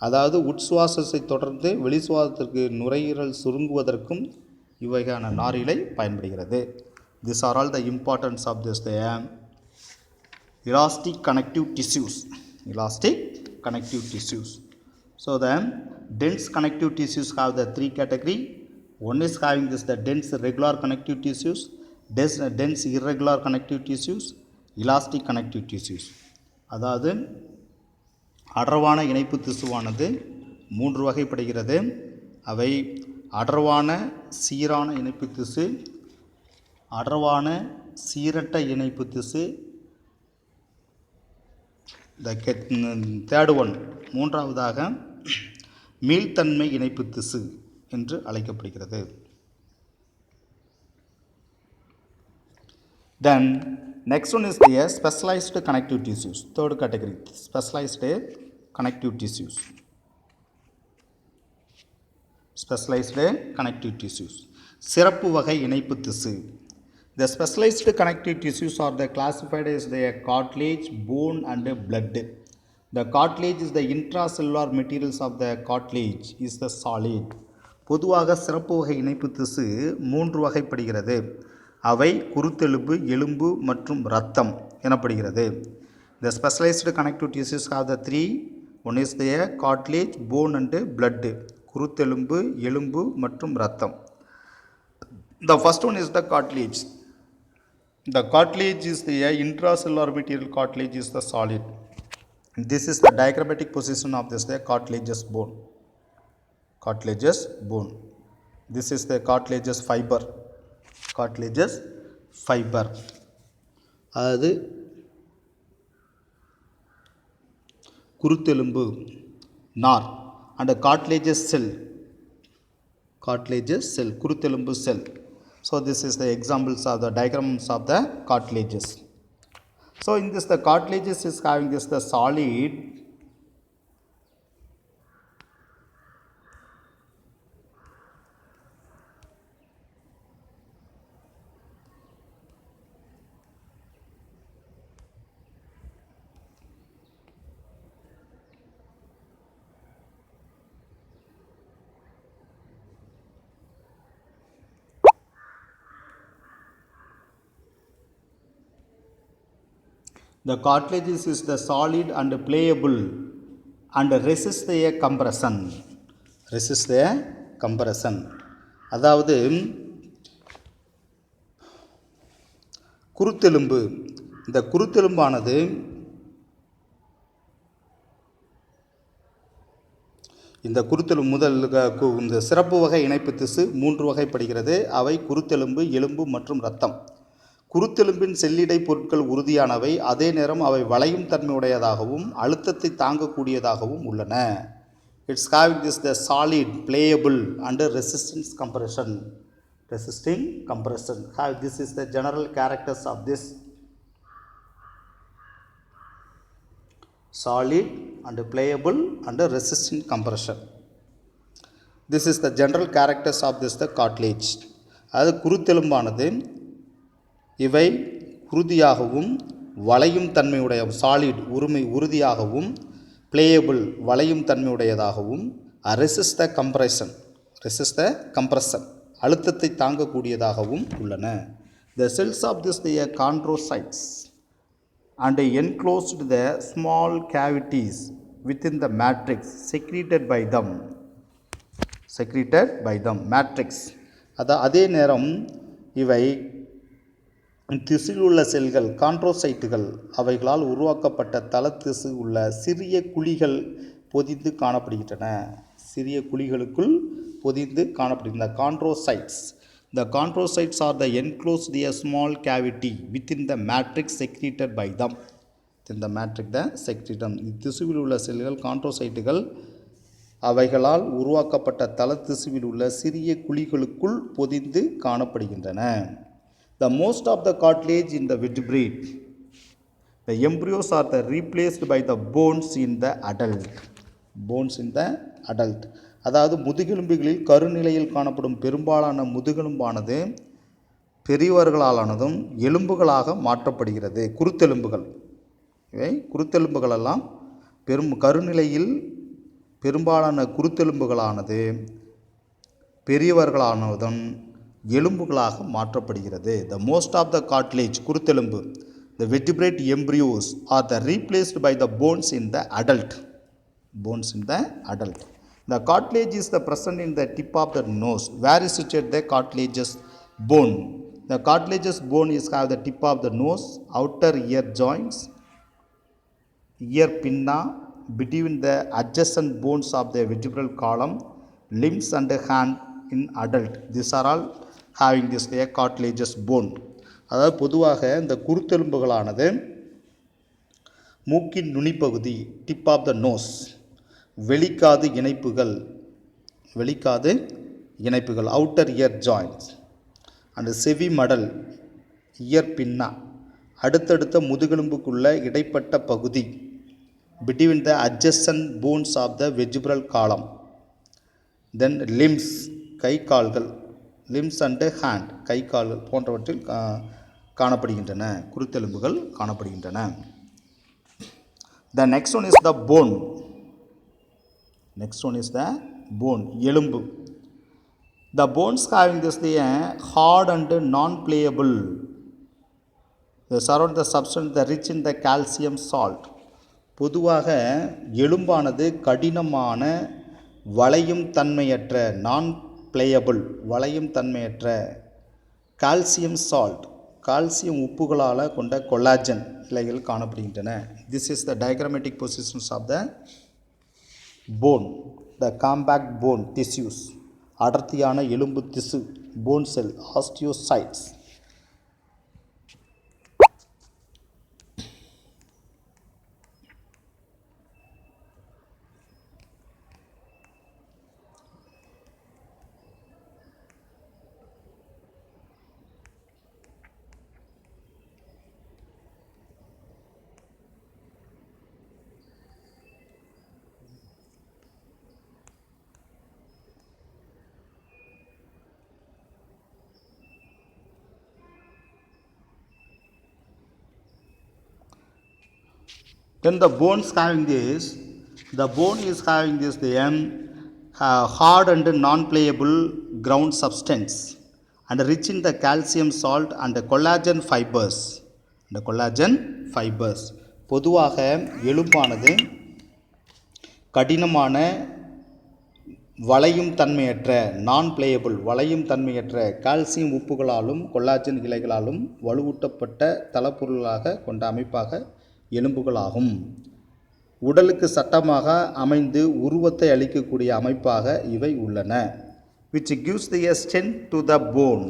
அதாவது உட்சுவாசத்தை தொடர்ந்து வெளிசுவாசத்திற்கு நுரையீரல் சுருங்குவதற்கும் இவையான நாரிழை பயன்படுகிறது. These are all the importance of this elastic connective tissues. So the dense connective tissues have the three category. One is having this the dense regular connective tissues, dense irregular connective tissues, elastic connective tissues. அதாவது அடர்வான இணைப்பு திசுவானது 3 வகைப்படுகிறது. அவை அடர்வான சீரான இணைப்பு திசு, அடர்வான சீரற்ற இணைப்பு திசு, third one மூன்றாவதாக மீள்தன்மை இணைப்பு திசு என்று அழைக்கப்படுகிறது. Then next one is the specialized connective tissues. Third category, specialized connective tissues. சிறப்பு வகை இணைப்பு திசு. The specialized connective tissues are classified as the cartilage, bone and blood. The cartilage is the intracellular materials of the cartilage is the solid. பொதுவாக சிறப்பு வகை இணைப்பு திசு 3 வகைப்படுகிறது. அவை குருத்தெலும்பு, எலும்பு மற்றும் இரத்தம் எனப்படுகிறது. The specialized connective tissues have the 3. One is the cartilage, bone and blood. குருத்தெலும்பு, எலும்பு மற்றும் இரத்தம். The first one is the cartilage. The cartilage is the intracellular material. Cartilage is the solid. This is the diagrammatic position of this the cartilaginous bone. This is the cartilaginous fiber. அதாவது குருத்தெலும்பு நார் and cartilaginous cell. குருத்தெலும்பு cell. So this is the examples of the diagrams of the cartilages. So in this the cartilages is having this the solid the cartilages is the solid and pliable and resist the compression. அதாவது குருத்தெலும்பு, இந்த குருத்தெலும்பானது இந்த சிறப்பு வகை இணைப்பு திசு 3 வகைப்படுகிறது. அவை குருத்தெலும்பு, எலும்பு மற்றும் இரத்தம். குருத்தெலும்பின் செல்லிடை பொருட்கள் உறுதியானவை, அதே நேரம் அவை வளையும் தன்மையுடையதாகவும் அழுத்தத்தை தாங்கக்கூடியதாகவும் உள்ளன. It's having this the solid, pliable and resisting compression. This is the general characters of this solid and pliable and resisting compression. This is the general characters of this the cartilage. அது குருத்தெலும்பானது இவை உறுதியாகவும் வளையும் தன்மையுடைய solid உறுதியாகவும், playable வளையும் தன்மையுடையதாகவும், resist the compression அழுத்தத்தை தாங்கக்கூடியதாகவும் உள்ளன. The cells of this they are chondrocytes and enclosed the small cavities within the matrix secreted by them matrix. அதே நேரம் இவை திசுவில் உள்ள செல்கள் கான்ட்ரோசைட்டுகள் அவைகளால் உருவாக்கப்பட்ட தள திசு உள்ள சிறிய குழிகள் பொதிந்து காணப்படுகின்றன. சிறிய குழிகளுக்குள் பொதிந்து காணப்படுகின்றன. கான்ட்ரோசைட்ஸ். The chondrocytes are the enclosed a small cavity within the matrix secreted by them. Within the matrix the secretum. திசுவில் உள்ள செல்கள் கான்ட்ரோசைட்டுகள் அவைகளால் உருவாக்கப்பட்ட தள திசுவில் உள்ள சிறிய குழிகளுக்குள் பொதிந்து காணப்படுகின்றன. The most of the cartilage in the vertebrate. The embryos are replaced by the bones in the adult. Bones in the adult. அதாவது முதுகெலும்புகளில் கருநிலையில் காணப்படும் பெரும்பாலான முதுகெலும்பானது பெரியவர்களாலானதும் எலும்புகளாக மாற்றப்படுகிறது. குருத்தெலும்புகள் இவை குருத்தெலும்புகளெல்லாம் கருநிலையில் பெரும்பாலான குருத்தெலும்புகளானது பெரியவர்களானதும் எலும்புகளாக மாற்றப்படுகிறது. The most of the cartilage குருத்தெலும்பு the vertebrate embryos are replaced by the bones in the adult. Bones in the adult. The cartilage is present in the tip of the nose. Where is situated the cartilageous bone? The cartilageous bone is have the tip of the nose, outer ear joints, ear pinna, between the adjacent bones of the vertebral column, limbs and hand in adult. These are all having this cartilageous bone. அதாவது பொதுவாக இந்த குருத்தெலும்புகளானது மூக்கின் நுனிப்பகுதி tip of the nose, வெளிக்காது இணைப்புகள் outer year joints and செவி மடல் year பின்னா அடுத்தடுத்த முதுகெலும்புக்குள்ள இடைப்பட்ட பகுதி between the adjacent bones of the vertebral column. Then limbs கை கால்கள் limbs and hand கை கால்கள் போன்றவற்றில் காணப்படுகின்றன. குருத்தெலும்புகள் காணப்படுகின்றன. The next one is the bone. Next one is the bone, எலும்பு. The bones having this the hard and non-pliable. They surround the substance that rich in the calcium salt. பொதுவாக எலும்பானது கடினமான வளையும் தன்மையற்ற non-pliable வளையும் தன்மையற்ற calcium salt calcium உப்புகளால் கொண்ட collagen இலைகள் காணப்படுகின்றன. This is the diagrammatic positions of the bone, the compact bone tissues. அடர்த்தியான எலும்பு திசு bone cell osteocytes. Then the bones having this, the bone is having this the hard and non-pliable ground substance and rich in the calcium salt and the collagen fibers. The collagen fibers. பொதுவாக எலும்பானது கடினமான வளையும் தன்மையற்ற non-pliable வளையும் தன்மையற்ற calcium உப்புகளாலும் கொல்லாஜன் இலைகளாலும் வலுவூட்டப்பட்ட தளப்பொருளாக கொண்ட அமைப்பாக எலும்புகளாகும். உடலுக்கு சட்டமாக அமைந்து உருவத்தை அளிக்கக்கூடிய அமைப்பாக இவை உள்ளன. which gives the strength to the bone.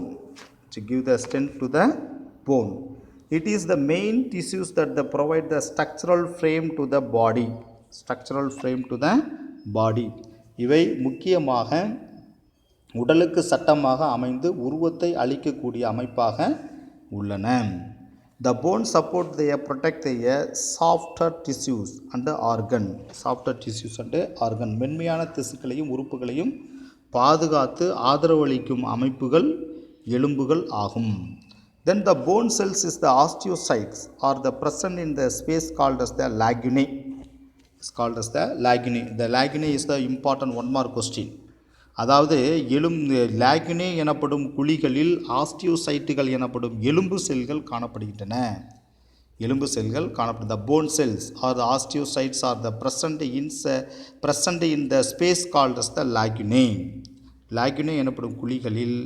It is the main tissues that provide the structural frame to the body. இவை முக்கியமாக உடலுக்கு சட்டமாக அமைந்து உருவத்தை அளிக்கக்கூடிய அமைப்பாக உள்ளன. The bones support protect the softer tissues and organ. மென்மையான திசுக்களையும் உறுப்புகளையும் பாதுகாத்து ஆதரவளிக்கும் அமைப்புகள் எலும்புகள் ஆகும். Then the bone cells is the osteocytes are the present in the space called as the lagunae. is called as the lacunae. The lacunae is the important one mark question. அதாவது லாகுனே எனப்படும் குழிகளில் ஆஸ்டியோசைட்டுகள் எனப்படும் எலும்பு செல்கள் காணப்படுகின்றன. எலும்பு செல்கள் காணப்படும். The bone cells or the osteocytes are the present in the space called as the lacunae. லாகுனே எனப்படும் குழிகளில்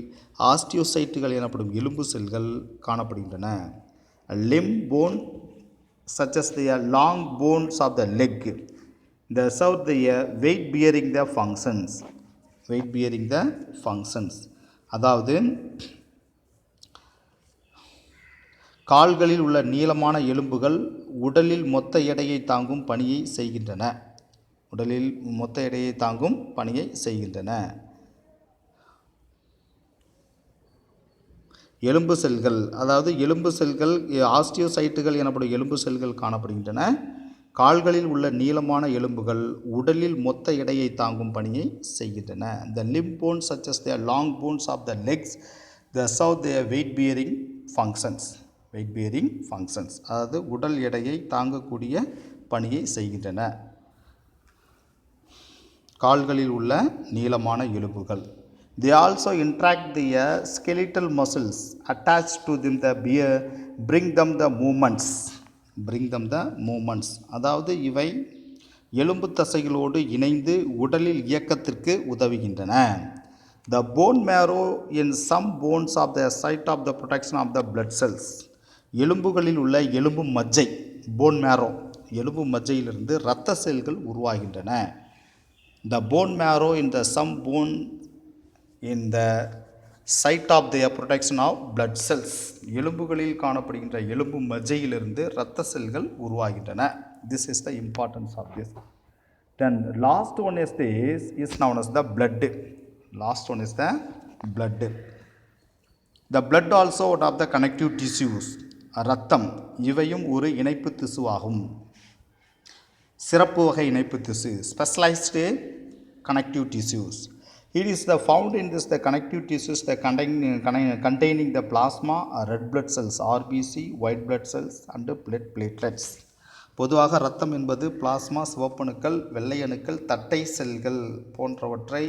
ஆஸ்டியோசைட்டுகள் எனப்படும் எலும்பு செல்கள் காணப்படுகின்றன. limb bone such as the long bones of the leg, they serve the weight bearing the functions. அதாவது கால்களில் உள்ள நீளமான எலும்புகள் உடலில் மொத்த எடையை தாங்கும் பணியை செய்கின்றன. எலும்பு செல்கள், அதாவது எலும்பு செல்கள் ஆஸ்டியோசைட்டுகள் எனப்படும் எலும்பு செல்கள் காணப்படுகின்றன. கால்களில் உள்ள நீளமான எலும்புகள் உடலில் மொத்த எடையை தாங்கும் பணியை செய்கின்றன. The limb bones such as the long bones of the legs, they serve their weight bearing functions. அதாவது உடல் எடையை தாங்கக்கூடிய பணியை செய்கின்றன. கால்களில் உள்ள நீளமான எலும்புகள். They also interact the skeletal muscles attached to them, bring them the movements. அதாவது இவை எலும்பு தசைகளோடு இணைந்து உடலில் இயக்கத்திற்கு உதவுகின்றன. The bone marrow in some bones of the site of the protection of the blood cells. எலும்புகளில் உள்ள எலும்பு மஜ்ஜை, போன் மேரோ, எலும்பு மஜ்ஜையிலிருந்து இரத்த செல்கள் உருவாகின்றன. The bone marrow in the some bone in the site of the protection of blood cells. எலும்புகளில் காணப்படுகின்ற எலும்பு மஜ்ஜையிலிருந்து இரத்த செல்கள் உருவாகின்றன. This is the importance of this. Then last one is known as the blood. The blood also one of the connective tissues. இரத்தம் இவையும் ஒரு இணைப்பு திசுவாகும். சிறப்பு வகை இணைப்பு திசு, specialized connective tissues. It is found in the connective tissues containing the plasma, red blood cells, RBC, white blood cells and blood platelets. பொதுவாக இரத்தம் என்பது பிளாஸ்மா, சிவப்பணுக்கள், வெள்ளை அணுக்கள், தட்டை செல்கள் போன்றவற்றை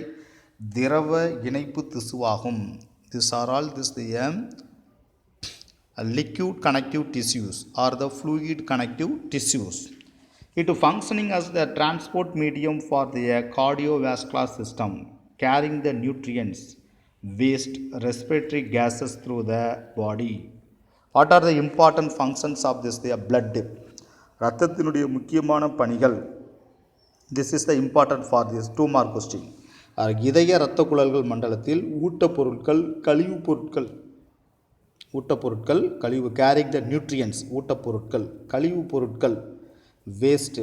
திரவ இணைப்பு திசுவாகும். These are all liquid connective tissues or the fluid connective tissues. It functioning as the transport medium for the cardiovascular system, carrying the nutrients, waste, respiratory gases through the body. What are the important functions of this blood? இரத்தத்தினுடைய முக்கியமான பணிகள். This is the important for this 2 mark question. இதய இரத்த குழல்கள் மண்டலத்தில் ஊட்டப்பொருட்கள், கழிவு, carrying the nutrients, ஊட்டப்பொருட்கள், கழிவுப் பொருட்கள், waste,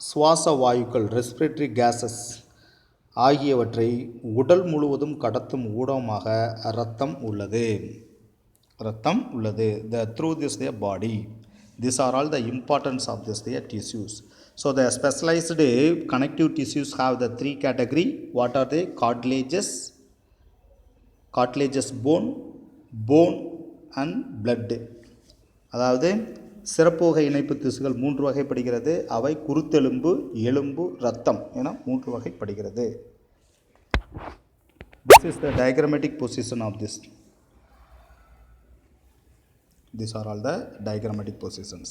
சுவாச வாயுக்கள், respiratory gases ஆகியவற்றை உடல் முழுவதும் கடத்தும் ஊடகமாக இரத்தம் உள்ளது. Through this body. These are all the importance of this tissues. So the specialized connective tissues have the 3 category. What are they? Cartilaginous bone and blood. அதாவது சிறப்பு வகை இணைப்பு திசுகள் 3 வகைப்படுகிறது. அவை குருத்தெலும்பு, எலும்பு, இரத்தம் என 3 வகைப்படுகிறது. This is the diagrammatic position of this. These are all the diagrammatic positions.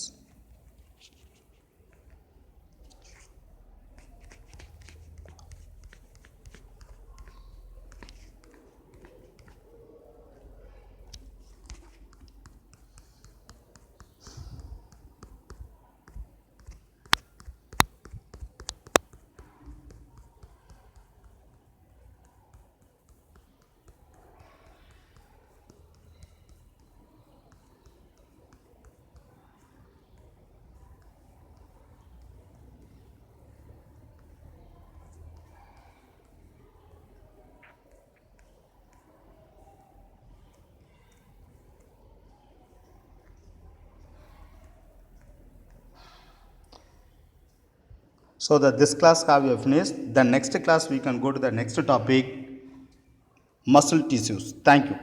So this class have you finished. The next class we can go to the next topic, muscle tissues. Thank you.